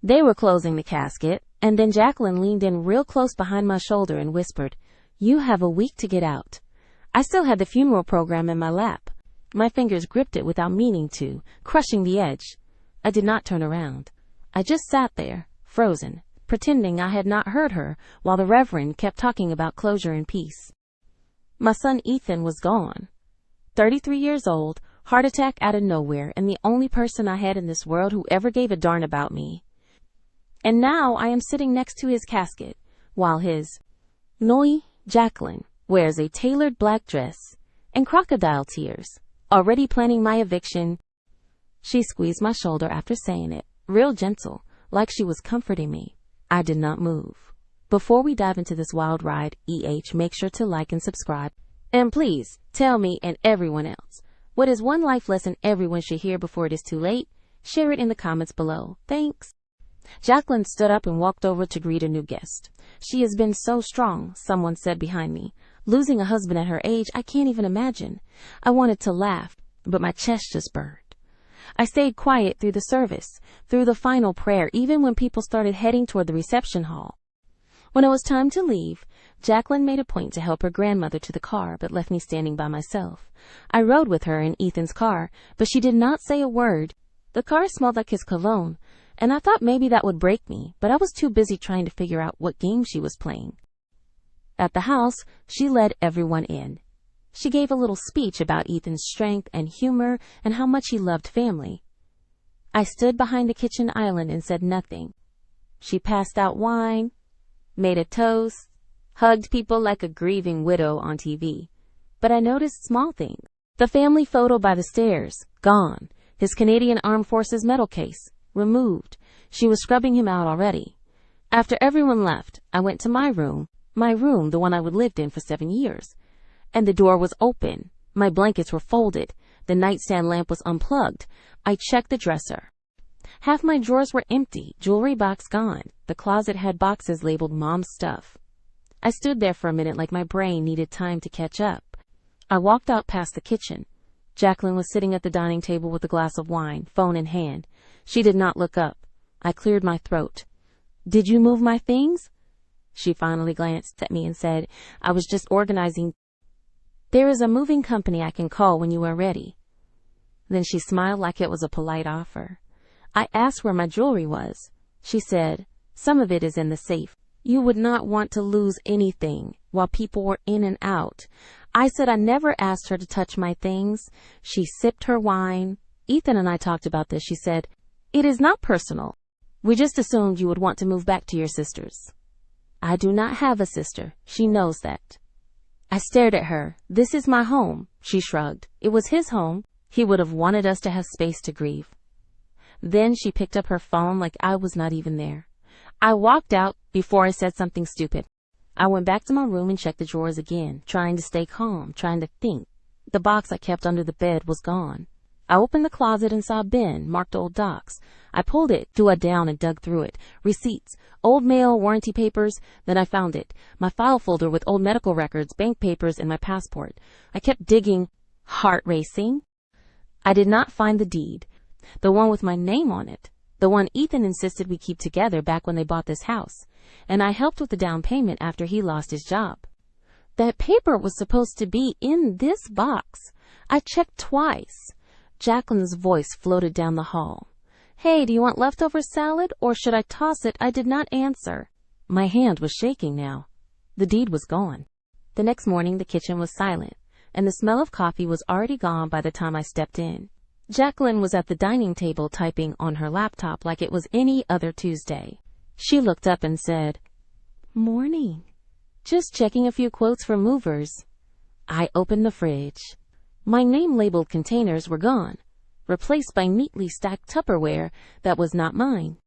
They were closing the casket, and then Jacqueline leaned in real close behind my shoulder and whispered, "You have a week to get out." I still had the funeral program in my lap. My fingers gripped it without meaning to, crushing the edge. I did not turn around. I just sat there, frozen, pretending I had not heard her while the Reverend kept talking about closure and peace. My son Ethan was gone. 33 years old, heart attack out of nowhere, and the only person I had in this world who ever gave a darn about me. And now I am sitting next to his casket, while his Noi Jacqueline wears a tailored black dress and crocodile tears, already planning my eviction. She squeezed my shoulder after saying it, real gentle, like she was comforting me. I did not move. Before we dive into this wild ride, make sure to like and subscribe. And please, tell me and everyone else, what is one life lesson everyone should hear before it is too late? Share it in the comments below. Thanks. Jacqueline stood up and walked over to greet a new guest. She has been so strong, someone said behind me. Losing a husband at her age, I can't even imagine. I wanted to laugh, but my chest just burned. I stayed quiet through the service, through the final prayer, even when people started heading toward the reception hall. When it was time to leave, Jacqueline made a point to help her grandmother to the car, but left me standing by myself. I rode with her in Ethan's car, but she did not say a word. The car smelled like his cologne, and I thought maybe that would break me, but I was too busy trying to figure out what game she was playing. At the house, she led everyone in. She gave a little speech about Ethan's strength and humor and how much he loved family. I stood behind the kitchen island and said nothing. She passed out wine, made a toast, hugged people like a grieving widow on TV. But I noticed small things. The family photo by the stairs, gone. His Canadian Armed Forces medal case, removed. She was scrubbing him out already. After everyone left, I went to my room, the one I would lived in for 7 years. And the door was open. My blankets were folded. The nightstand lamp was unplugged. I checked the dresser. Half my drawers were empty, jewelry box gone. The closet had boxes labeled Mom's stuff. I stood there for a minute like my brain needed time to catch up. I walked out past the kitchen. Jacqueline was sitting at the dining table with a glass of wine, phone in hand. She did not look up. I cleared my throat. "Did you move my things?" She finally glanced at me and said, "I was just organizing. There is a moving company I can call when you are ready." Then she smiled like it was a polite offer. I asked where my jewelry was. She said, "Some of it is in the safe. You would not want to lose anything while people were in and out." I said I never asked her to touch my things. She sipped her wine. "Ethan and I talked about this," she said. "It is not personal. We just assumed you would want to move back to your sister's." I do not have a sister. She knows that. I stared at her. "This is my home," she shrugged. "It was his home. He would have wanted us to have space to grieve." Then she picked up her phone like I was not even there. I walked out before I said something stupid. I went back to my room and checked the drawers again, trying to stay calm, trying to think. The box I kept under the bed was gone. I opened the closet and saw a bin marked old docs. I pulled it, threw it down, and dug through it. Receipts, old mail, warranty papers. Then I found it. My file folder with old medical records, bank papers, and my passport. I kept digging, heart racing. I did not find the deed, the one with my name on it, the one Ethan insisted we keep together back when they bought this house, and I helped with the down payment after he lost his job. That paper was supposed to be in this box. I checked twice. Jacqueline's voice floated down the hall. "Hey, do you want leftover salad, or should I toss it?" I did not answer. My hand was shaking now. The deed was gone. The next morning, the kitchen was silent, and the smell of coffee was already gone by the time I stepped in. Jacqueline was at the dining table typing on her laptop like it was any other Tuesday. She looked up and said, "Morning. Just checking a few quotes for movers." I opened the fridge. My name-labeled containers were gone, replaced by neatly stacked Tupperware that was not mine.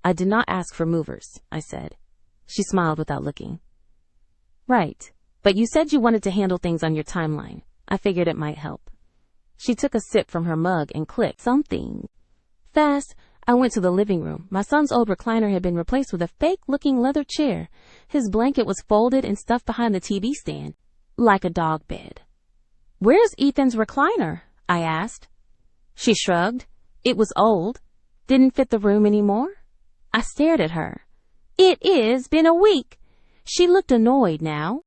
"I did not ask for movers," I said. She smiled without looking. "Right, but you said you wanted to handle things on your timeline. I figured it might help." She took a sip from her mug and clicked something. Fast, I went to the living room. My son's old recliner had been replaced with a fake-looking leather chair. His blanket was folded and stuffed behind the TV stand, like a dog bed. "Where's Ethan's recliner?" I asked. She shrugged. It was old. Didn't fit the room anymore. I stared at her. It is been a week. She looked annoyed now.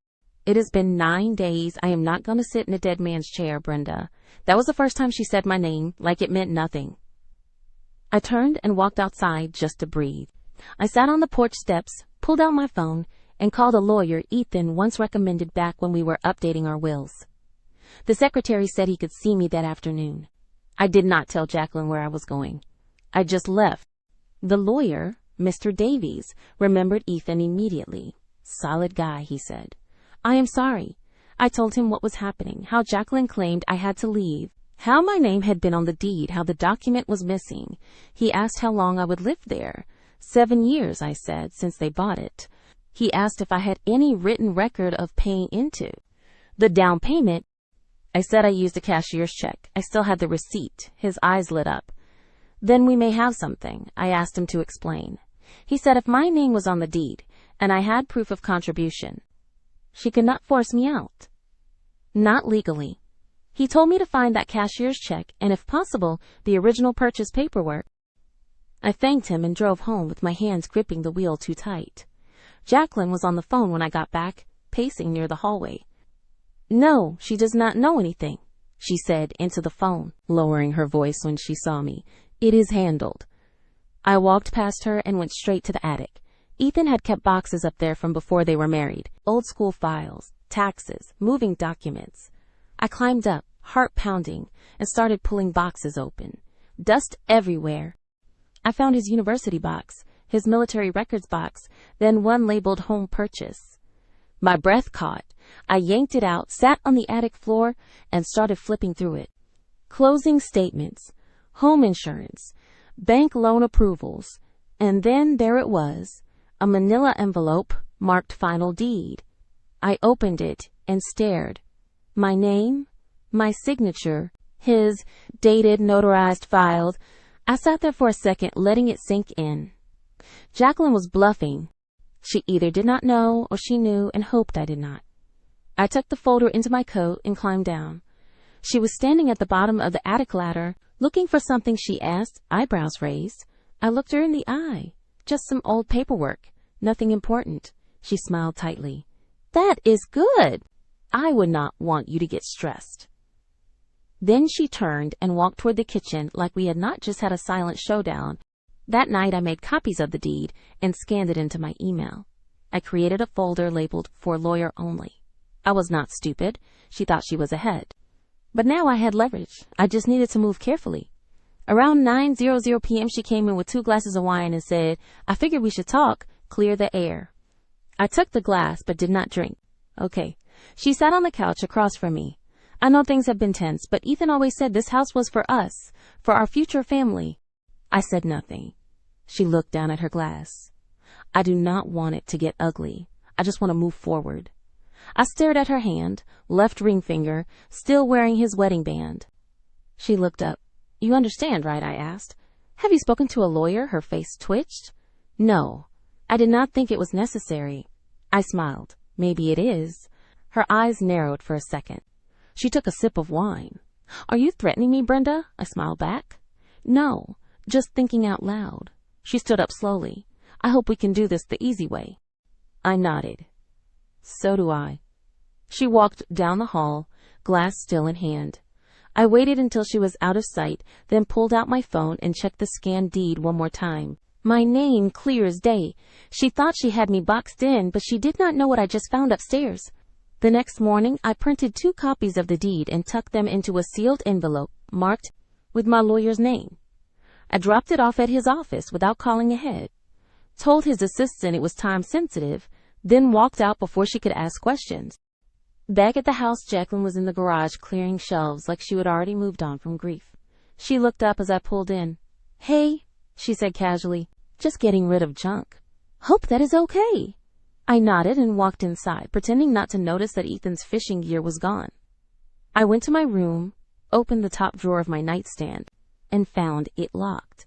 It has been 9 days. I am not going to sit in a dead man's chair, Brenda. That was the first time she said my name, like it meant nothing. I turned and walked outside just to breathe. I sat on the porch steps, pulled out my phone, and called a lawyer Ethan once recommended back when we were updating our wills. The secretary said he could see me that afternoon. I did not tell Jacqueline where I was going. I just left. The lawyer, Mr. Davies, remembered Ethan immediately. Solid guy, he said. I am sorry. I told him what was happening, how Jacqueline claimed I had to leave, how my name had been on the deed, how the document was missing. He asked how long I would live there. 7 years, I said, since they bought it. He asked if I had any written record of paying into the down payment. I said I used a cashier's check. I still had the receipt. His eyes lit up. Then we may have something, I asked him to explain. He said if my name was on the deed, and I had proof of contribution, she could not force me out. Not legally. He told me to find that cashier's check and, if possible, the original purchase paperwork. I thanked him and drove home with my hands gripping the wheel too tight. Jacqueline was on the phone when I got back, pacing near the hallway. No, she does not know anything, she said into the phone, lowering her voice when she saw me. It is handled. I walked past her and went straight to the attic. Ethan had kept boxes up there from before they were married. Old school files, taxes, moving documents. I climbed up, heart pounding, and started pulling boxes open. Dust everywhere. I found his university box, his military records box, then one labeled home purchase. My breath caught. I yanked it out, sat on the attic floor, and started flipping through it. Closing statements, home insurance, bank loan approvals, and then there it was, a manila envelope marked final deed. I opened it and stared. My name, my signature, his, dated, notarized, filed. I sat there for a second, letting it sink in. Jacqueline was bluffing. She either did not know or she knew and hoped I did not. I tucked the folder into my coat and climbed down. She was standing at the bottom of the attic ladder, looking for something, she asked, eyebrows raised. I looked her in the eye. Just some old paperwork. Nothing important. She smiled tightly. That is good. I would not want you to get stressed. Then she turned and walked toward the kitchen like we had not just had a silent showdown. That night I made copies of the deed and scanned it into my email. I created a folder labeled for lawyer only. I was not stupid. She thought she was ahead. But now I had leverage. I just needed to move carefully. Around 9:00 p.m. she came in with 2 glasses of wine and said, I figured we should talk, clear the air. I took the glass but did not drink. Okay. She sat on the couch across from me. I know things have been tense, but Ethan always said this house was for us, for our future family. I said nothing. She looked down at her glass. I do not want it to get ugly. I just want to move forward. I stared at her hand, left ring finger, still wearing his wedding band. She looked up. You understand, right? I asked. Have you spoken to a lawyer? Her face twitched. No, I did not think it was necessary. I smiled. Maybe it is. Her eyes narrowed for a second. She took a sip of wine. Are you threatening me, Brenda? I smiled back. No, just thinking out loud. She stood up slowly. I hope we can do this the easy way. I nodded. So do I. She walked down the hall, glass still in hand. I waited until she was out of sight, then pulled out my phone and checked the scanned deed one more time. My name clear as day. She thought she had me boxed in, but she did not know what I just found upstairs. The next morning, I printed 2 copies of the deed and tucked them into a sealed envelope marked with my lawyer's name. I dropped it off at his office without calling ahead, told his assistant it was time sensitive, then walked out before she could ask questions. Back at the house, Jacqueline was in the garage clearing shelves like she had already moved on from grief. She looked up as I pulled in. Hey, she said casually, just getting rid of junk. Hope that is okay. I nodded and walked inside, pretending not to notice that Ethan's fishing gear was gone. I went to my room, opened the top drawer of my nightstand, and found it locked.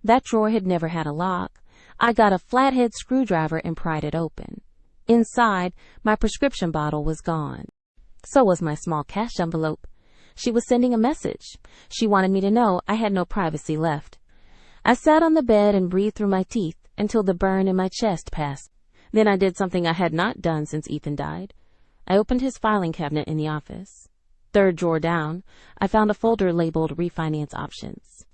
That drawer had never had a lock. I got a flathead screwdriver and pried it open. Inside, my prescription bottle was gone. So was my small cash envelope. She was sending a message. She wanted me to know I had no privacy left. I sat on the bed and breathed through my teeth until the burn in my chest passed. Then I did something I had not done since Ethan died. I opened his filing cabinet in the office. Third drawer down, I found a folder labeled refinance options.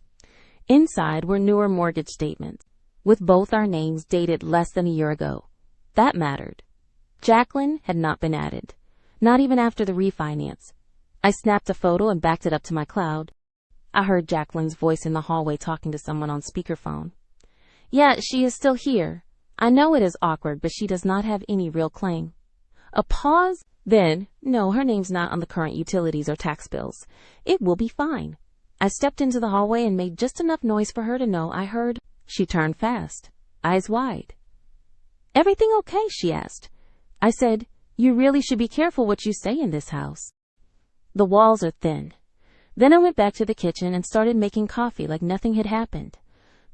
Inside were newer mortgage statements, with both our names dated less than a year ago. That mattered. Jacqueline had not been added, not even after the refinance. I snapped a photo and backed it up to my cloud. I heard Jacqueline's voice in the hallway talking to someone on speakerphone. Yeah, she is still here. I know it is awkward, but she does not have any real claim. A pause, then, no, her name's not on the current utilities or tax bills. It will be fine. I stepped into the hallway and made just enough noise for her to know I heard. She turned fast, eyes wide. Everything okay? She asked. I said, you really should be careful what you say in this house. The walls are thin. Then I went back to the kitchen and started making coffee like nothing had happened.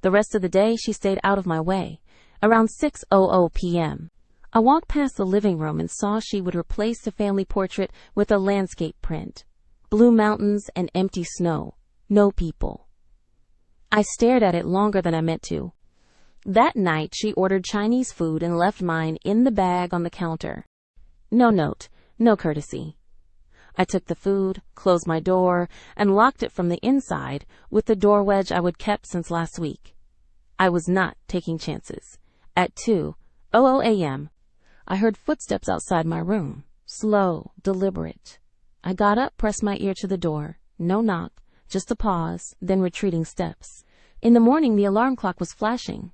The rest of the day she stayed out of my way. Around 6:00 p.m., I walked past the living room and saw she would replace the family portrait with a landscape print. Blue mountains and empty snow. No people. I stared at it longer than I meant to. That night she ordered Chinese food and left mine in the bag on the counter. No note, no courtesy. I took the food, closed my door, and locked it from the inside with the door wedge I would kept since last week. I was not taking chances. At 2:00 a.m., I heard footsteps outside my room. Slow, deliberate. I got up, pressed my ear to the door. No knock, just a pause, then retreating steps. In the morning, the alarm clock was flashing.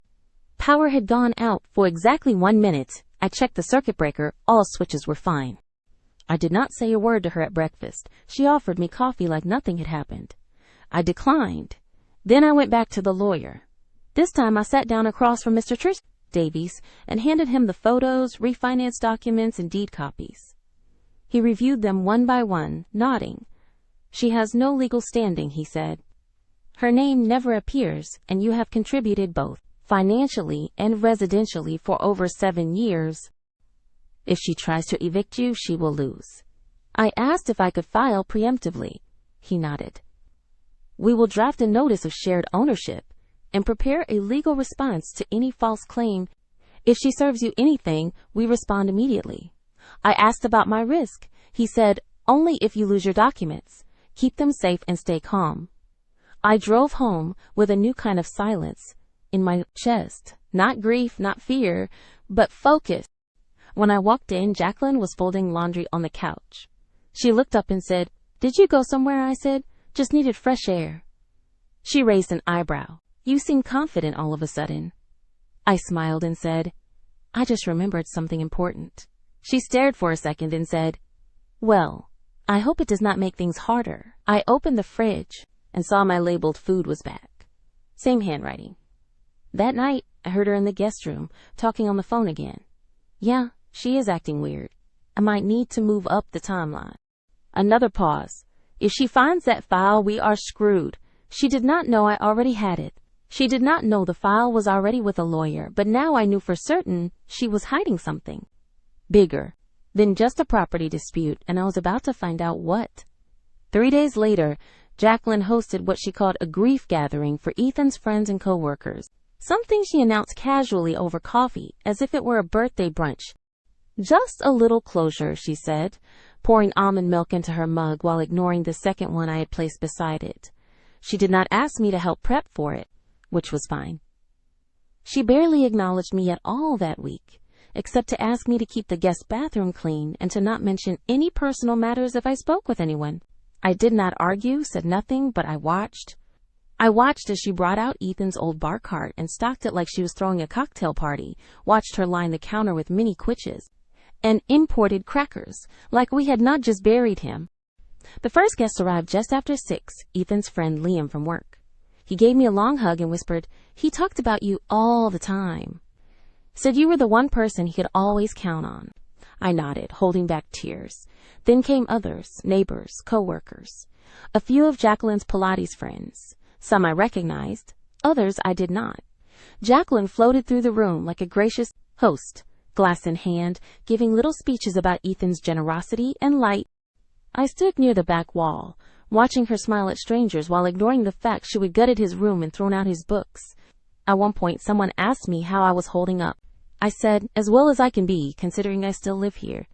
Power had gone out for exactly 1 minute. I checked the circuit breaker. All switches were fine. I did not say a word to her at breakfast. She offered me coffee like nothing had happened. I declined. Then I went back to the lawyer. This time I sat down across from Mr. Trish Davies and handed him the photos, refinance documents, and deed copies. He reviewed them one by one, nodding. She has no legal standing, he said. Her name never appears, and you have contributed both financially and residentially for over 7 years. If she tries to evict you, she will lose. I asked if I could file preemptively. He nodded. We will draft a notice of shared ownership and prepare a legal response to any false claim. If she serves you anything, we respond immediately. I asked about my risk. He said, only if you lose your documents. Keep them safe and stay calm. I drove home with a new kind of silence in my chest. Not grief, not fear, but focus. When I walked in, Jacqueline was folding laundry on the couch. She looked up and said, Did you go somewhere? I said, Just needed fresh air. She raised an eyebrow. You seem confident all of a sudden. I smiled and said, I just remembered something important. She stared for a second and said, Well, I hope it does not make things harder. I opened the fridge and saw my labeled food was back. Same handwriting. That night, I heard her in the guest room, talking on the phone again. Yeah, she is acting weird. I might need to move up the timeline. Another pause. If she finds that file, we are screwed. She did not know I already had it. She did not know the file was already with a lawyer, but now I knew for certain she was hiding something bigger than just a property dispute, and I was about to find out what. 3 days later, Jacqueline hosted what she called a grief gathering for Ethan's friends and co-workers. Something she announced casually over coffee, as if it were a birthday brunch. Just a little closure, she said, pouring almond milk into her mug while ignoring the second one I had placed beside it. She did not ask me to help prep for it, which was fine. She barely acknowledged me at all that week, except to ask me to keep the guest bathroom clean and to not mention any personal matters if I spoke with anyone. I did not argue, said nothing, but I watched. I watched as she brought out Ethan's old bar cart and stocked it like she was throwing a cocktail party, watched her line the counter with mini quitches and imported crackers, like we had not just buried him. The first guest arrived just after 6, Ethan's friend Liam from work. He gave me a long hug and whispered, he talked about you all the time. Said you were the one person he could always count on. I nodded, holding back tears. Then came others, neighbors, co-workers. A few of Jacqueline's Pilates friends. Some I recognized, others I did not. Jacqueline floated through the room like a gracious host, glass in hand, giving little speeches about Ethan's generosity and light. I stood near the back wall, watching her smile at strangers while ignoring the fact she had gutted his room and thrown out his books. At one point, someone asked me how I was holding up. I said, as well as I can be, considering I still live here.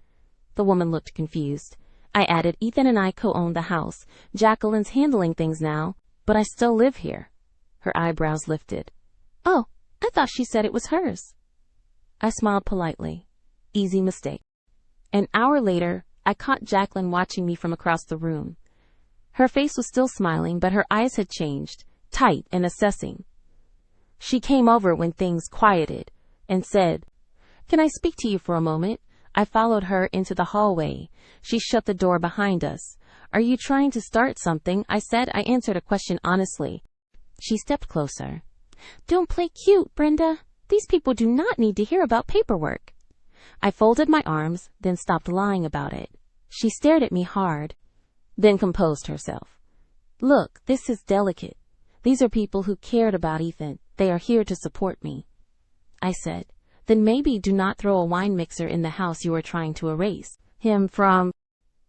The woman looked confused. I added, Ethan and I co-own the house. Jacqueline's handling things now, but I still live here. Her eyebrows lifted. Oh, I thought she said it was hers. I smiled politely. Easy mistake. An hour later, I caught Jacqueline watching me from across the room. Her face was still smiling, but her eyes had changed, tight and assessing. She came over when things quieted and said, Can I speak to you for a moment? I followed her into the hallway. She shut the door behind us. Are you trying to start something? I said. I answered a question honestly. She stepped closer. Don't play cute, Brenda. These people do not need to hear about paperwork. I folded my arms, then stopped lying about it. She stared at me hard, then composed herself. Look, this is delicate. These are people who cared about Ethan. They are here to support me. I said, then maybe do not throw a wine mixer in the house you are trying to erase him from.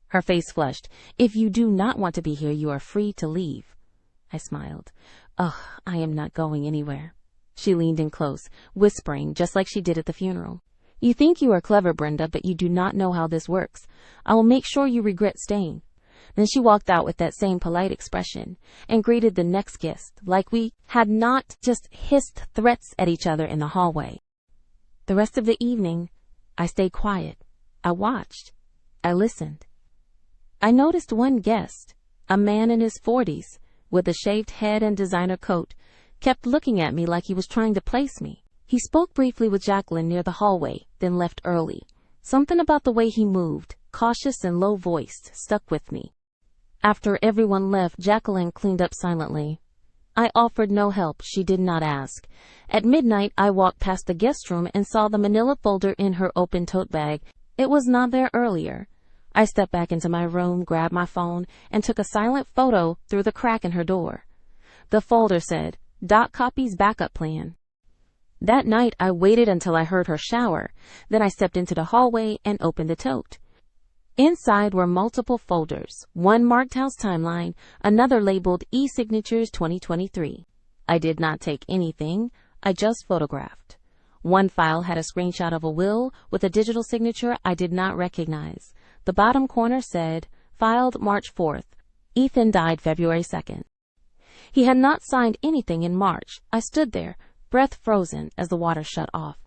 Her face flushed. If you do not want to be here, you are free to leave. I smiled. Ugh, I am not going anywhere. She leaned in close, whispering, just like she did at the funeral. You think you are clever, Brenda, but you do not know how this works. I will make sure you regret staying. Then she walked out with that same polite expression and greeted the next guest, like we had not just hissed threats at each other in the hallway. The rest of the evening, I stayed quiet. I watched. I listened. I noticed one guest, a man in his 40s, with a shaved head and designer coat, kept looking at me like he was trying to place me. He spoke briefly with Jacqueline near the hallway, then left early. Something about the way he moved, cautious and low-voiced, stuck with me. After everyone left, Jacqueline cleaned up silently. I offered no help. She did not ask. At midnight, I walked past the guest room and saw the manila folder in her open tote bag. It was not there earlier. I stepped back into my room, grabbed my phone, and took a silent photo through the crack in her door. The folder said, Doc Copy's backup plan. That night, I waited until I heard her shower. Then I stepped into the hallway and opened the tote. Inside were multiple folders, one marked House Timeline, another labeled E-Signatures 2023. I did not take anything, I just photographed. One file had a screenshot of a will with a digital signature I did not recognize. The bottom corner said, filed March 4th. Ethan died February 2nd. He had not signed anything in March. I stood there, breath frozen as the water shut off.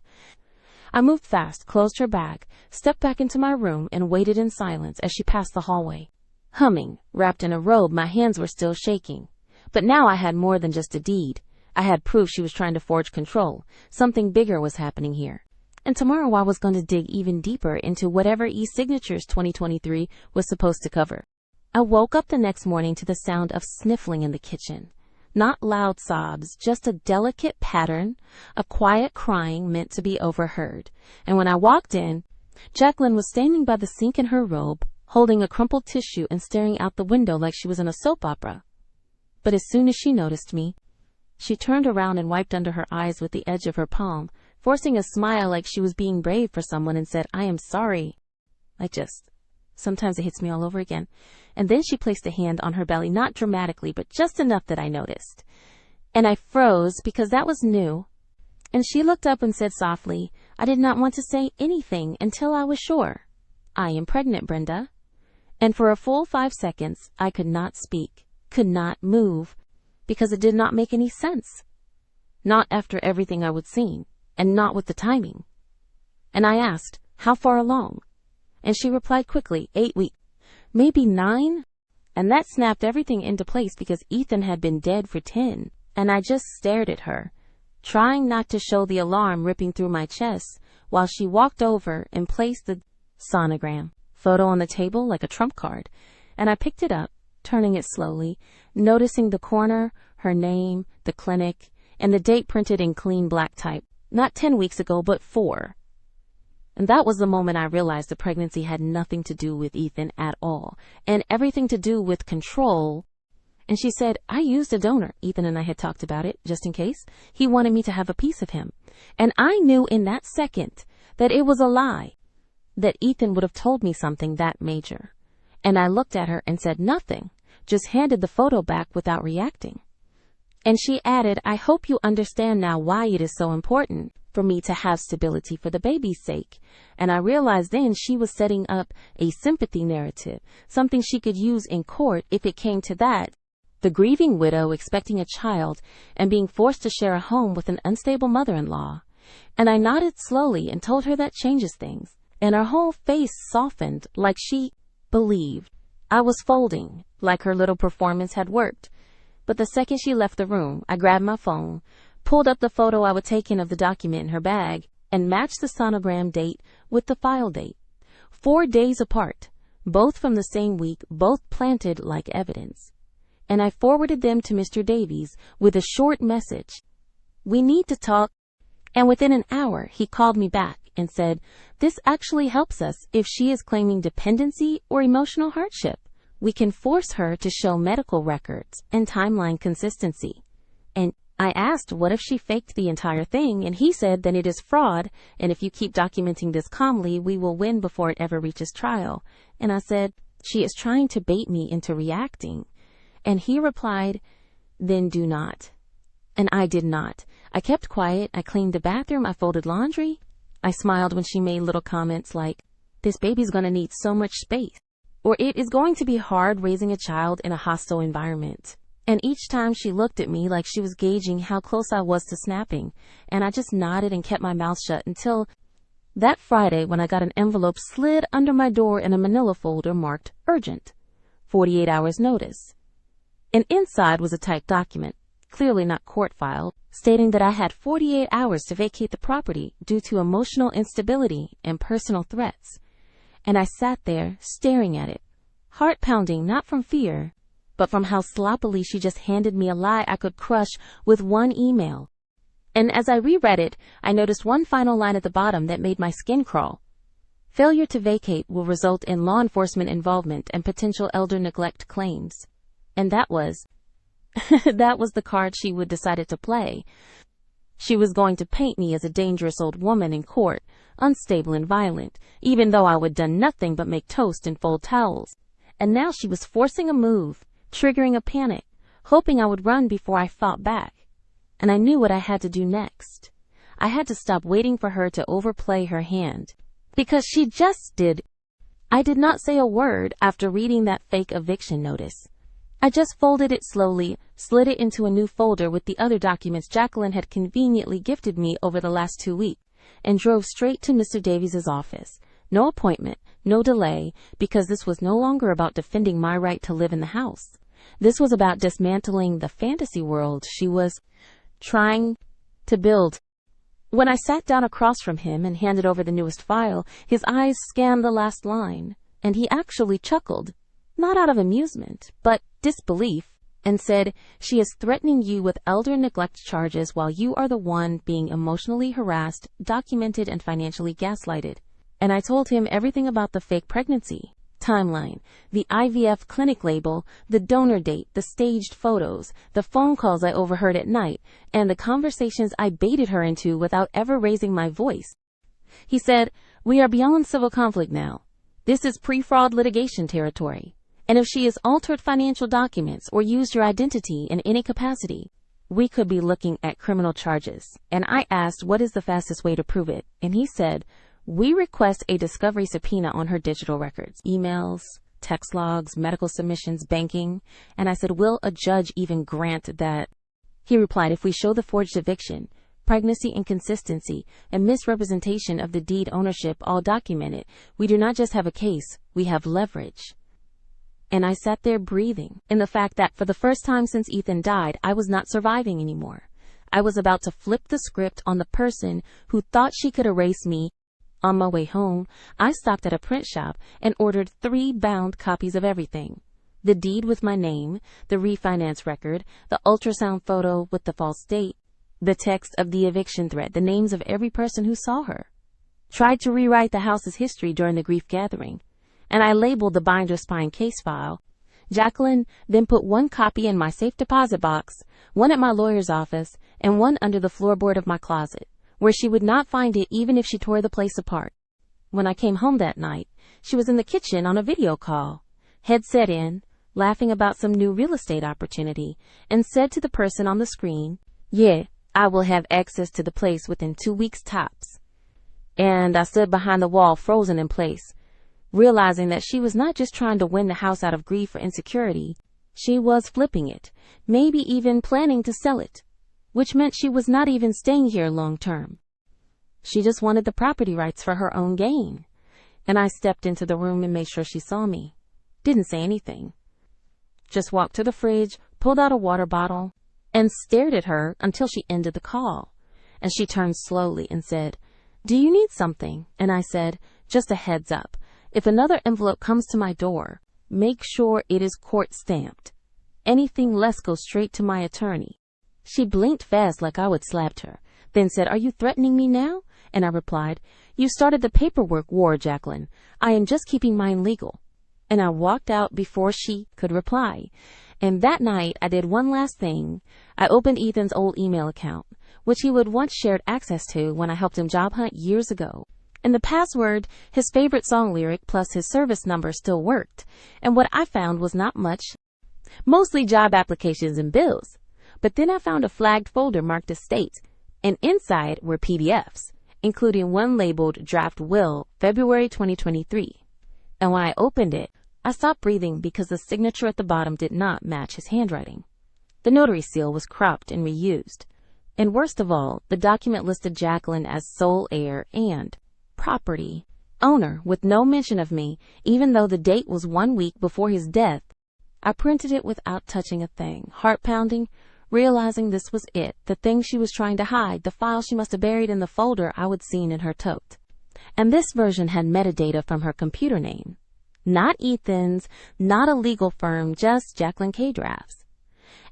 I moved fast, closed her bag, stepped back into my room, and waited in silence as she passed the hallway. Humming, wrapped in a robe, my hands were still shaking. But now I had more than just a deed. I had proof she was trying to forge control. Something bigger was happening here. And tomorrow I was going to dig even deeper into whatever E-Signatures 2023 was supposed to cover. I woke up the next morning to the sound of sniffling in the kitchen. Not loud sobs, just a delicate pattern of quiet crying meant to be overheard. And when I walked in, Jacqueline was standing by the sink in her robe, holding a crumpled tissue and staring out the window like she was in a soap opera. But as soon as she noticed me, she turned around and wiped under her eyes with the edge of her palm, forcing a smile like she was being brave for someone, and said, I am sorry. Sometimes it hits me all over again. And then she placed a hand on her belly, not dramatically, but just enough that I noticed. And I froze because that was new. And she looked up and said softly, I did not want to say anything until I was sure. I am pregnant, Brenda. And for a full 5 seconds, I could not speak, could not move, because it did not make any sense. Not after everything I would seen, and not with the timing. And I asked, how far along? And she replied quickly, 8 weeks, maybe 9. And that snapped everything into place because Ethan had been dead for 10. And I just stared at her, trying not to show the alarm ripping through my chest, while she walked over and placed the sonogram photo on the table like a trump card. And I picked it up, turning it slowly, noticing the corner, her name, the clinic, and the date printed in clean black type. Not 10 weeks ago, but 4. And that was the moment I realized the pregnancy had nothing to do with Ethan at all, and everything to do with control. And she said, I used a donor. Ethan and I had talked about it, just in case. He wanted me to have a piece of him. And I knew in that second that it was a lie, that Ethan would have told me something that major. And I looked at her and said nothing, just handed the photo back without reacting. And she added, I hope you understand now why it is so important for me to have stability for the baby's sake. And I realized then she was setting up a sympathy narrative, something she could use in court if it came to that. The grieving widow expecting a child and being forced to share a home with an unstable mother-in-law. And I nodded slowly and told her that changes things. And her whole face softened like she believed I was folding, like her little performance had worked. But the second she left the room, I grabbed my phone, pulled up the photo I would taken of the document in her bag, and matched the sonogram date with the file date. 4 days apart, both from the same week, both planted like evidence. And I forwarded them to Mr. Davies with a short message. We need to talk. And within an hour, he called me back and said, this actually helps us if she is claiming dependency or emotional hardship. We can force her to show medical records and timeline consistency. And I asked what if she faked the entire thing, and he said then it is fraud, and if you keep documenting this calmly, we will win before it ever reaches trial. And I said, she is trying to bait me into reacting. And he replied, then do not. And I did not. I kept quiet. I cleaned the bathroom. I folded laundry. I smiled when she made little comments like, this baby's going to need so much space. Or it is going to be hard raising a child in a hostile environment. And each time she looked at me like she was gauging how close I was to snapping, and I just nodded and kept my mouth shut until that Friday when I got an envelope slid under my door in a manila folder marked urgent, 48 hours notice. And inside was a typed document, clearly not court filed, stating that I had 48 hours to vacate the property due to emotional instability and personal threats. And I sat there staring at it, heart pounding not from fear, but from how sloppily she just handed me a lie I could crush with one email. And as I reread it, I noticed one final line at the bottom that made my skin crawl. Failure to vacate will result in law enforcement involvement and potential elder neglect claims. And that was the card she would decided to play. She was going to paint me as a dangerous old woman in court, unstable and violent, even though I would done nothing but make toast and fold towels. And now she was forcing a move, triggering a panic, hoping I would run before I fought back. And I knew what I had to do next. I had to stop waiting for her to overplay her hand, because she just did. I did not say a word after reading that fake eviction notice. I just folded it slowly, slid it into a new folder with the other documents Jacqueline had conveniently gifted me over the last 2 weeks, and drove straight to Mr. Davies' office. No appointment, no delay, because this was no longer about defending my right to live in the house. This was about dismantling the fantasy world she was trying to build. When I sat down across from him and handed over the newest file, his eyes scanned the last line, and he actually chuckled. Not out of amusement, but disbelief, and said, she is threatening you with elder neglect charges while you are the one being emotionally harassed, documented, and financially gaslighted. And I told him everything about the fake pregnancy, timeline, the IVF clinic label, the donor date, the staged photos, the phone calls I overheard at night, and the conversations I baited her into without ever raising my voice. He said, we are beyond civil conflict now. This is pre-fraud litigation territory. And if she has altered financial documents or used your identity in any capacity, we could be looking at criminal charges. And I asked, what is the fastest way to prove it? And he said, we request a discovery subpoena on her digital records, emails, text logs, medical submissions, banking. And I said, will a judge even grant that? He replied, if we show the forged eviction, pregnancy inconsistency, and misrepresentation of the deed ownership all documented, we do not just have a case, we have leverage. And I sat there breathing in the fact that for the first time since Ethan died, I was not surviving anymore. I was about to flip the script on the person who thought she could erase me. On my way home, I stopped at a print shop and ordered 3 bound copies of everything. The deed with my name, the refinance record, the ultrasound photo with the false date, the text of the eviction threat, the names of every person who saw her. Tried to rewrite the house's history during the grief gathering. And I labeled the binder spine case file. Jacqueline then put 1 copy in my safe deposit box, 1 at my lawyer's office, and 1 under the floorboard of my closet, where she would not find it even if she tore the place apart. When I came home that night, she was in the kitchen on a video call, headset in, laughing about some new real estate opportunity, and said to the person on the screen, "Yeah, I will have access to the place within 2 weeks tops." And I stood behind the wall, frozen in place, realizing that she was not just trying to win the house out of greed for insecurity. She was flipping it, maybe even planning to sell it, which meant she was not even staying here long term. She just wanted the property rights for her own gain. And I stepped into the room and made sure she saw me. Didn't say anything. Just walked to the fridge, pulled out a water bottle, and stared at her until she ended the call. And she turned slowly and said, "Do you need something?" And I said, "Just a heads up. If another envelope comes to my door, make sure it is court stamped. Anything less goes straight to my attorney." She blinked fast like I would slapped her, then said, "Are you threatening me now?" And I replied, "You started the paperwork war, Jacqueline. I am just keeping mine legal." And I walked out before she could reply. And that night, I did one last thing. I opened Ethan's old email account, which he would once shared access to when I helped him job hunt years ago. And the password, his favorite song lyric plus his service number still worked. And what I found was not much, mostly job applications and bills. But then I found a flagged folder marked Estates, and inside were PDFs, including one labeled Draft Will, February 2023. And when I opened it, I stopped breathing because the signature at the bottom did not match his handwriting. The notary seal was cropped and reused. And worst of all, the document listed Jacqueline as sole heir and property owner with no mention of me, even though the date was 1 week before his death. I printed it without touching a thing, heart pounding, realizing this was it, the thing she was trying to hide, the file she must have buried in the folder I would seen in her tote. And this version had metadata from her computer name. Not Ethan's, not a legal firm, just Jacqueline K. Drafts.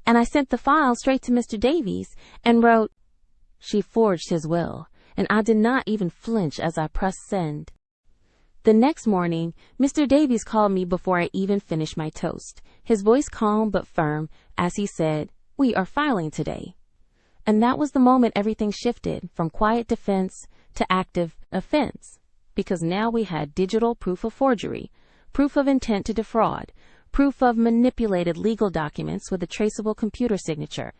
And I sent the file straight to Mr. Davies and wrote, "She forged his will," and I did not even flinch as I pressed send. The next morning, Mr. Davies called me before I even finished my toast, his voice calm but firm as he said, "We are filing today." And that was the moment everything shifted from quiet defense to active offense, because now we had digital proof of forgery, proof of intent to defraud, proof of manipulated legal documents with a traceable computer signature.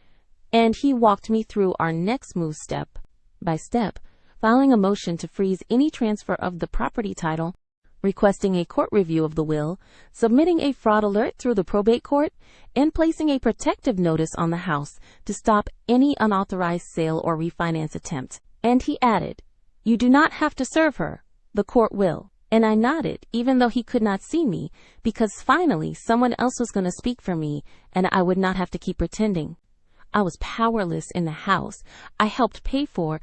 And he walked me through our next move step by step, filing a motion to freeze any transfer of the property title, requesting a court review of the will, submitting a fraud alert through the probate court, and placing a protective notice on the house to stop any unauthorized sale or refinance attempt. And he added, "You do not have to serve her. The court will." And I nodded, even though he could not see me, because finally someone else was going to speak for me, and I would not have to keep pretending. I was powerless in the house I helped pay for.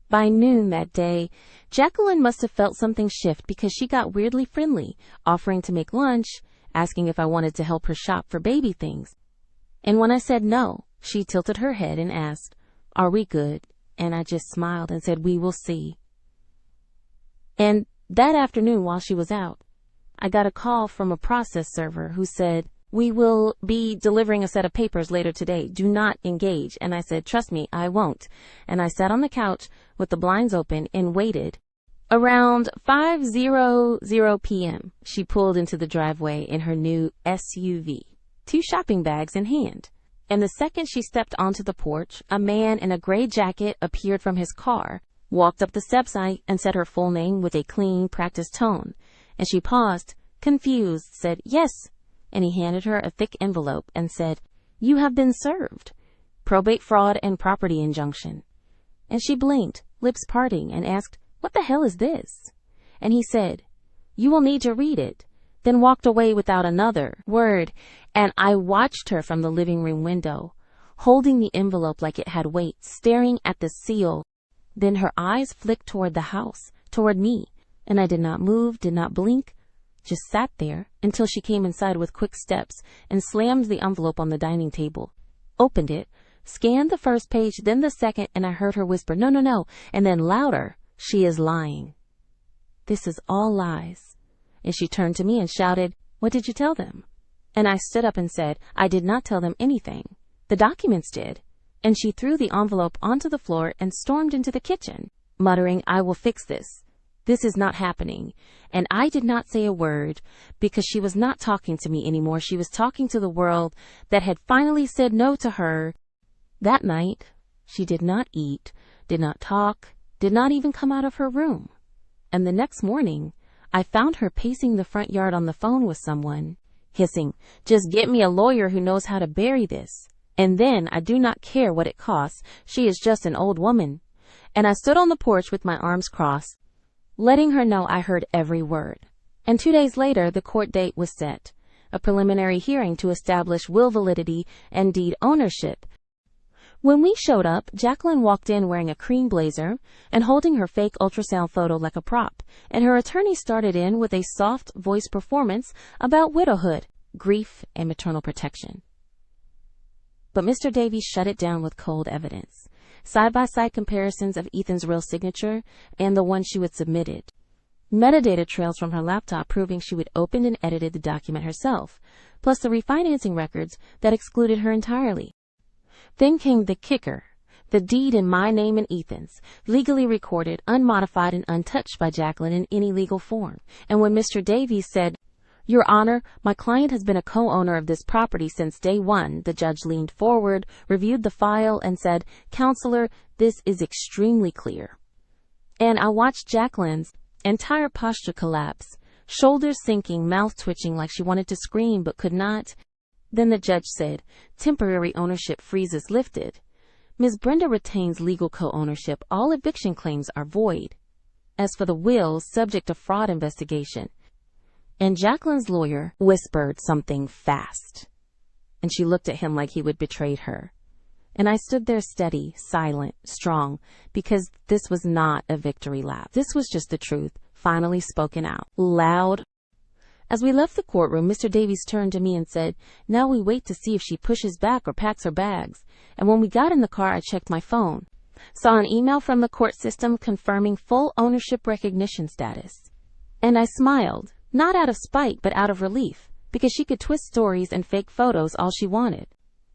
By noon that day, Jacqueline must have felt something shift because she got weirdly friendly, offering to make lunch, asking if I wanted to help her shop for baby things. And when I said no, she tilted her head and asked, "Are we good?" And I just smiled and said, "We will see." And that afternoon while she was out, I got a call from a process server who said, "We will be delivering a set of papers later today. Do not engage." And I said, "Trust me, I won't." And I sat on the couch with the blinds open and waited. Around 5:00 p.m., she pulled into the driveway in her new SUV, 2 shopping bags in hand. And the second she stepped onto the porch, a man in a gray jacket appeared from his car, walked up the steps and said her full name with a clean, practiced tone. And she paused, confused, said, "Yes." And he handed her a thick envelope and said, "You have been served. Probate fraud and property injunction." And she blinked, lips parting, and asked, "What the hell is this?" And he said, "You will need to read it," then walked away without another word. And I watched her from the living room window, holding the envelope like it had weight, staring at the seal. Then her eyes flicked toward the house, toward me, and I did not move, did not blink, just sat there until she came inside with quick steps and slammed the envelope on the dining table, opened it, scanned the first page, then the second, and I heard her whisper, "No, no, no," and then louder, "She is lying. This is all lies." And she turned to me and shouted, "What did you tell them?" And I stood up and said, "I did not tell them anything. The documents did." And she threw the envelope onto the floor and stormed into the kitchen, muttering, "I will fix this." This is not happening. And I did not say a word because she was not talking to me anymore. She was talking to the world that had finally said no to her. That night, she did not eat, did not talk, did not even come out of her room. And the next morning, I found her pacing the front yard on the phone with someone, hissing, "Just get me a lawyer who knows how to bury this. And then I do not care what it costs. She is just an old woman." And I stood on the porch with my arms crossed, letting her know I heard every word. And 2 days later, the court date was set, a preliminary hearing to establish will validity and deed ownership. When we showed up, Jacqueline walked in wearing a cream blazer and holding her fake ultrasound photo like a prop, and her attorney started in with a soft voice performance about widowhood, grief, and maternal protection. But Mr. Davies shut it down with cold evidence. Side-by-side comparisons of Ethan's real signature and the one she would submitted. Metadata trails from her laptop proving she would opened and edited the document herself, plus the refinancing records that excluded her entirely. Then came the kicker, the deed in my name and Ethan's, legally recorded, unmodified, and untouched by Jacqueline in any legal form. And when Mr. Davies said, "Your Honor, my client has been a co-owner of this property since day one," the judge leaned forward, reviewed the file, and said, "Counselor, this is extremely clear." And I watched Jacqueline's entire posture collapse, shoulders sinking, mouth twitching like she wanted to scream but could not. Then the judge said, "Temporary ownership freezes lifted. Ms. Brenda retains legal co-ownership. All eviction claims are void. As for the will, subject to fraud investigation." And Jacqueline's lawyer whispered something fast, and she looked at him like he would betrayed her. And I stood there steady, silent, strong, because this was not a victory lap. This was just the truth, finally spoken out, loud. As we left the courtroom, Mr. Davies turned to me and said, "Now we wait to see if she pushes back or packs her bags." And when we got in the car, I checked my phone, saw an email from the court system confirming full ownership recognition status. And I smiled. Not out of spite, but out of relief, because she could twist stories and fake photos all she wanted.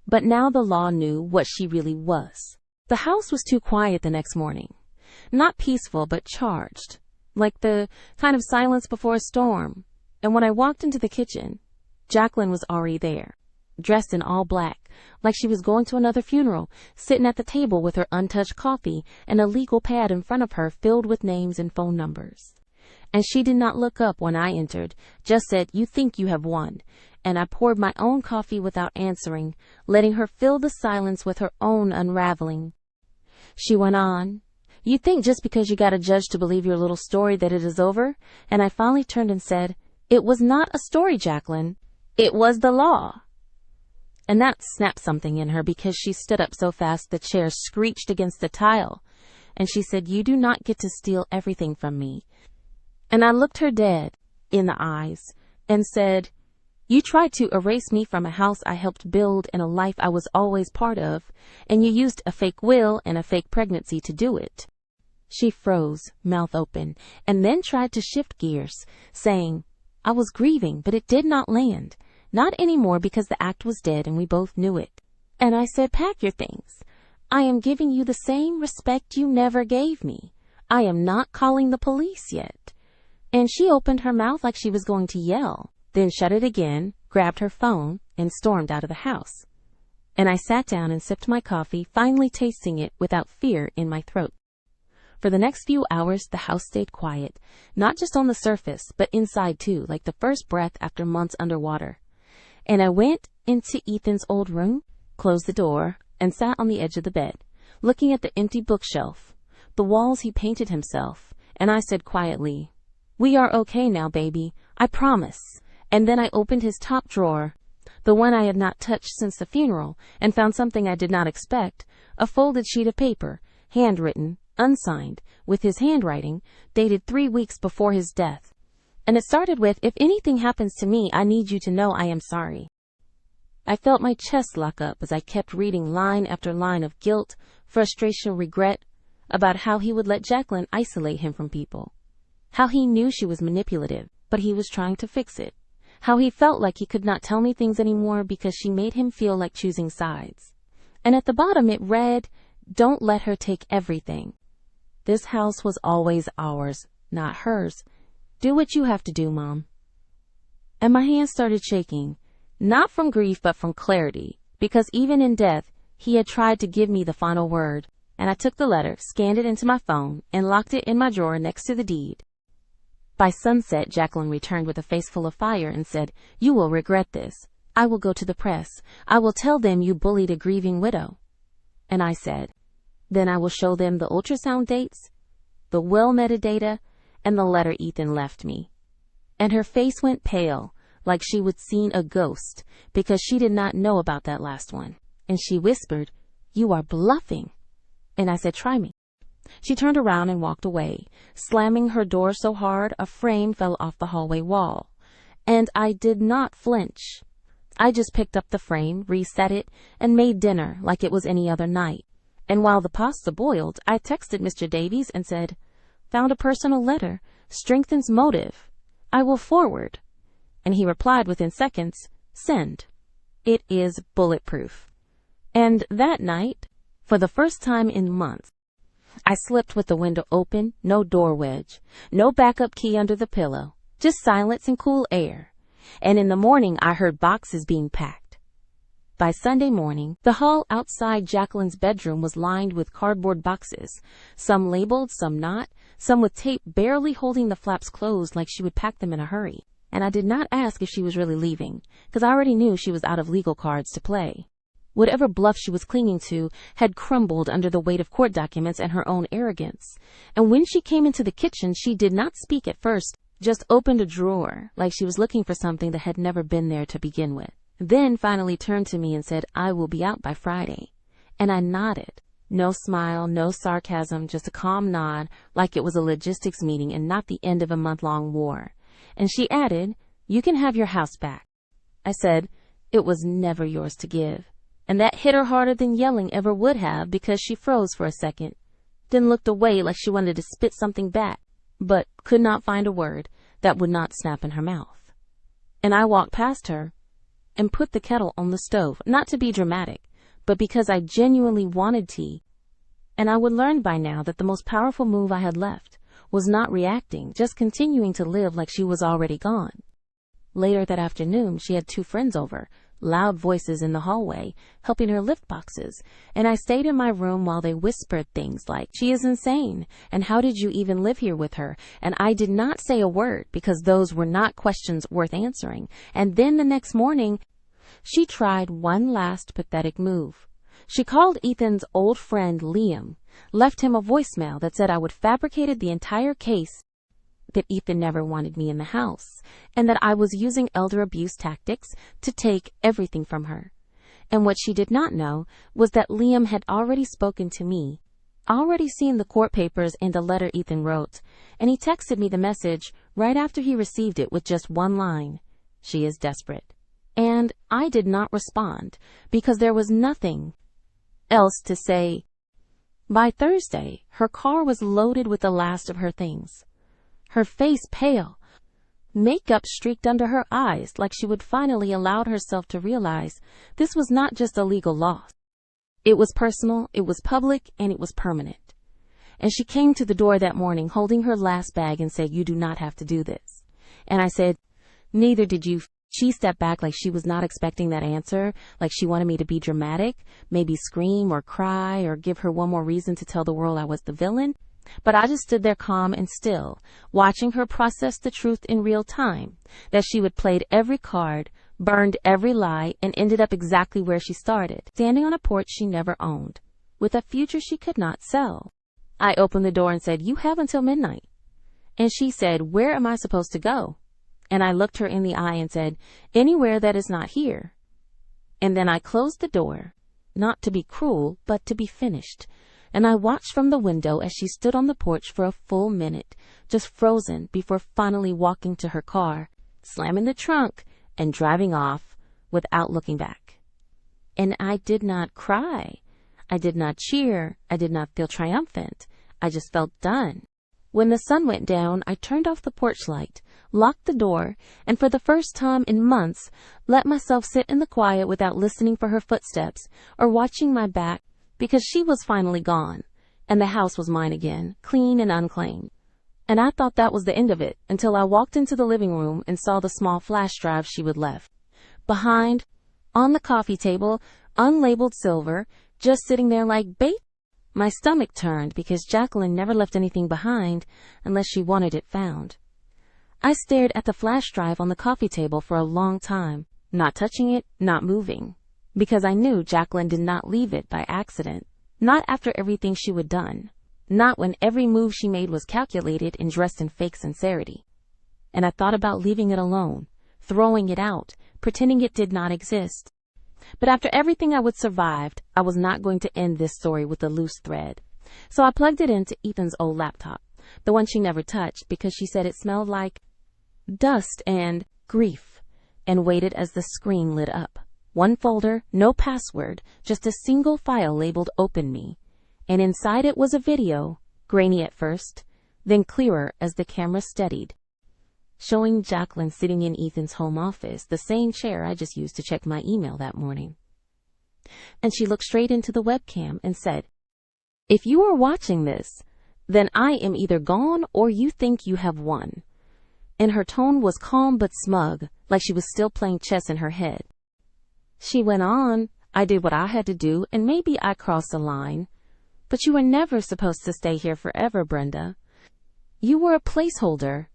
But now the law knew what she really was. The house was too quiet the next morning. Not peaceful, but charged, like the kind of silence before a storm. And when I walked into the kitchen, Jacqueline was already there, dressed in all black, like she was going to another funeral, sitting at the table with her untouched coffee and a legal pad in front of her filled with names and phone numbers. And she did not look up when I entered, just said, "You think you have won." And I poured my own coffee without answering, letting her fill the silence with her own unraveling. She went on, "You think just because you got a judge to believe your little story that it is over?" And I finally turned and said, "It was not a story, Jacqueline. It was the law." And that snapped something in her because she stood up so fast the chair screeched against the tile. And she said, "You do not get to steal everything from me." And I looked her dead in the eyes and said, "You tried to erase me from a house I helped build and a life I was always part of, and you used a fake will and a fake pregnancy to do it." She froze, mouth open, and then tried to shift gears, saying, "I was grieving, but it did not land. Not anymore because the act was dead and we both knew it." And I said, "Pack your things. I am giving you the same respect you never gave me. I am not calling the police yet." And she opened her mouth like she was going to yell, then shut it again, grabbed her phone, and stormed out of the house. And I sat down and sipped my coffee, finally tasting it without fear in my throat. For the next few hours, the house stayed quiet, not just on the surface, but inside too, like the first breath after months underwater. And I went into Ethan's old room, closed the door, and sat on the edge of the bed, looking at the empty bookshelf, the walls he painted himself, and I said quietly, "We are okay now, baby. I promise." And then I opened his top drawer, the one I had not touched since the funeral, and found something I did not expect, a folded sheet of paper, handwritten, unsigned, with his handwriting, dated 3 weeks before his death. And it started with, "If anything happens to me, I need you to know I am sorry." I felt my chest lock up as I kept reading line after line of guilt, frustration, regret, about how he would let Jacqueline isolate him from people. How he knew she was manipulative, but he was trying to fix it. How he felt like he could not tell me things anymore because she made him feel like choosing sides. And at the bottom it read, "Don't let her take everything. This house was always ours, not hers. Do what you have to do, Mom. And my hands started shaking, not from grief but from clarity, because even in death, he had tried to give me the final word. And I took the letter, scanned it into my phone, and locked it in my drawer next to the deed. By sunset, Jacqueline returned with a face full of fire and said, "You will regret this. I will go to the press. I will tell them you bullied a grieving widow." And I said, "Then I will show them the ultrasound dates, the will metadata, and the letter Ethan left me." And her face went pale, like she would seen a ghost, because she did not know about that last one. And she whispered, "You are bluffing." And I said, "Try me." She turned around and walked away, slamming her door so hard a frame fell off the hallway wall. And I did not flinch. I just picked up the frame, reset it, and made dinner like it was any other night. And while the pasta boiled, I texted Mr. Davies and said, "Found a personal letter. Strengthens motive. I will forward." And he replied within seconds, "Send. It is bulletproof." And that night, for the first time in months, I slept with the window open, no door wedge, no backup key under the pillow, just silence and cool air. And in the morning, I heard boxes being packed. By Sunday morning, the hall outside Jacqueline's bedroom was lined with cardboard boxes, some labeled, some not, some with tape barely holding the flaps closed like she would pack them in a hurry. And I did not ask if she was really leaving, because I already knew she was out of legal cards to play. Whatever bluff she was clinging to had crumbled under the weight of court documents and her own arrogance. And when she came into the kitchen, she did not speak at first, just opened a drawer, like she was looking for something that had never been there to begin with. Then finally turned to me and said, "I will be out by Friday." And I nodded. No smile, no sarcasm, just a calm nod, like it was a logistics meeting and not the end of a month-long war. And she added, "You can have your house back." I said, "It was never yours to give." And that hit her harder than yelling ever would have, because she froze for a second, then looked away like she wanted to spit something back, but could not find a word that would not snap in her mouth. And I walked past her and put the kettle on the stove, not to be dramatic, but because I genuinely wanted tea. And I would learn by now that the most powerful move I had left was not reacting, just continuing to live like she was already gone. Later that afternoon, she had 2 friends over, loud voices in the hallway, helping her lift boxes, and I stayed in my room while they whispered things like, "She is insane," and "How did you even live here with her?" And I did not say a word, because those were not questions worth answering. And then the next morning, she tried one last pathetic move. She called Ethan's old friend Liam, left him a voicemail that said I would fabricated the entire case, that Ethan never wanted me in the house, and that I was using elder abuse tactics to take everything from her. And what she did not know was that Liam had already spoken to me, already seen the court papers and the letter Ethan wrote, and he texted me the message right after he received it with just one line, "She is desperate." And I did not respond, because there was nothing else to say. By Thursday, her car was loaded with the last of her things. Her face pale, makeup streaked under her eyes, like she would finally allowed herself to realize this was not just a legal loss. It was personal, it was public, and it was permanent. And she came to the door that morning holding her last bag and said, "You do not have to do this." And I said, "Neither did you." She stepped back like she was not expecting that answer, like she wanted me to be dramatic, maybe scream or cry or give her one more reason to tell the world I was the villain. But I just stood there calm and still, watching her process the truth in real time, that she had played every card, burned every lie, and ended up exactly where she started, standing on a porch she never owned, with a future she could not sell. I opened the door and said, "You have until midnight." And she said, "Where am I supposed to go?" And I looked her in the eye and said, "Anywhere that is not here." And then I closed the door, not to be cruel, but to be finished. And I watched from the window as she stood on the porch for a full minute, just frozen, before finally walking to her car, slamming the trunk, and driving off without looking back. And I did not cry. I did not cheer. I did not feel triumphant. I just felt done. When the sun went down, I turned off the porch light, locked the door, and for the first time in months, let myself sit in the quiet without listening for her footsteps or watching my back, because she was finally gone, and the house was mine again, clean and unclaimed. And I thought that was the end of it until I walked into the living room and saw the small flash drive she would left behind, on the coffee table, unlabeled silver, just sitting there like bait. My stomach turned because Jacqueline never left anything behind unless she wanted it found. I stared at the flash drive on the coffee table for a long time, not touching it, not moving, because I knew Jacqueline did not leave it by accident, not after everything she would done, not when every move she made was calculated and dressed in fake sincerity. And I thought about leaving it alone, throwing it out, pretending it did not exist. But after everything I would survived, I was not going to end this story with a loose thread. So I plugged it into Ethan's old laptop, the one she never touched because she said it smelled like dust and grief, and waited as the screen lit up. One folder, no password, just a single file labeled Open Me. And inside it was a video, grainy at first, then clearer as the camera steadied, showing Jacqueline sitting in Ethan's home office, the same chair I just used to check my email that morning. And she looked straight into the webcam and said, "If you are watching this, then I am either gone or you think you have won." And her tone was calm but smug, like she was still playing chess in her head. She went on, "I did what I had to do, and maybe I crossed a line. But you were never supposed to stay here forever, Brenda. You were a placeholder,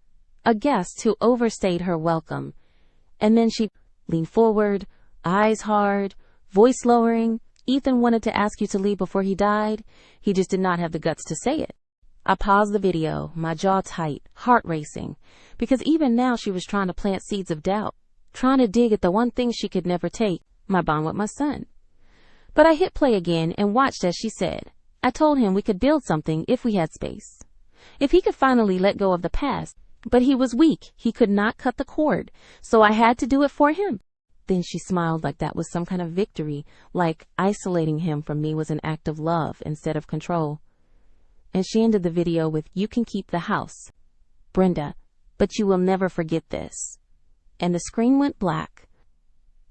a guest who overstayed her welcome." And then she leaned forward, eyes hard, voice lowering. "Ethan wanted to ask you to leave before he died. He just did not have the guts to say it." I paused the video, my jaw tight, heart racing, because even now she was trying to plant seeds of doubt, trying to dig at the one thing she could never take, my bond with my son. But I hit play again and watched as she said, "I told him we could build something if we had space. If he could finally let go of the past, but he was weak, he could not cut the cord, so I had to do it for him." Then she smiled like that was some kind of victory, like isolating him from me was an act of love instead of control. And she ended the video with, "You can keep the house, Brenda, but you will never forget this." And the screen went black.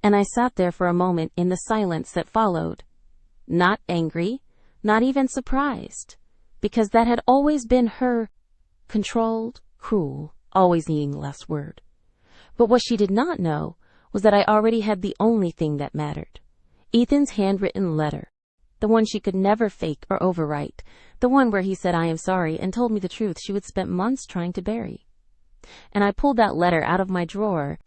And I sat there for a moment in the silence that followed, not angry, not even surprised, because that had always been her, controlled, cruel, always needing the last word. But what she did not know was that I already had the only thing that mattered, Ethan's handwritten letter, the one she could never fake or overwrite, the one where he said "I am sorry" and told me the truth she would spend months trying to bury. And I pulled that letter out of my drawer,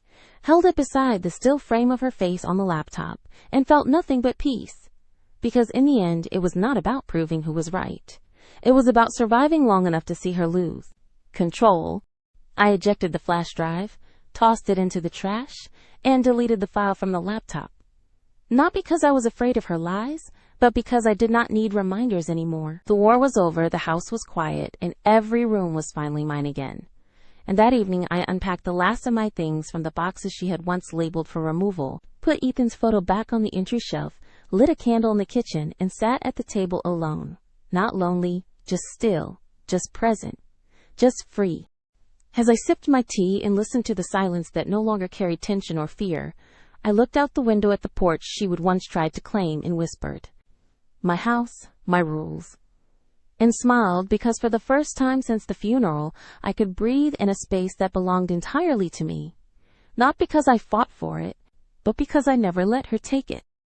held it beside the still frame of her face on the laptop, and felt nothing but peace. Because in the end, it was not about proving who was right. It was about surviving long enough to see her lose control. I ejected the flash drive, tossed it into the trash, and deleted the file from the laptop. Not because I was afraid of her lies, but because I did not need reminders anymore. The war was over, the house was quiet, and every room was finally mine again. And that evening I unpacked the last of my things from the boxes she had once labeled for removal, put Ethan's photo back on the entry shelf, lit a candle in the kitchen, and sat at the table alone. Not lonely, just still, just present, just free. As I sipped my tea and listened to the silence that no longer carried tension or fear, I looked out the window at the porch she would once tried to claim and whispered, "My house, my rules," and smiled because for the first time since the funeral, I could breathe in a space that belonged entirely to me. Not because I fought for it, but because I never let her take it.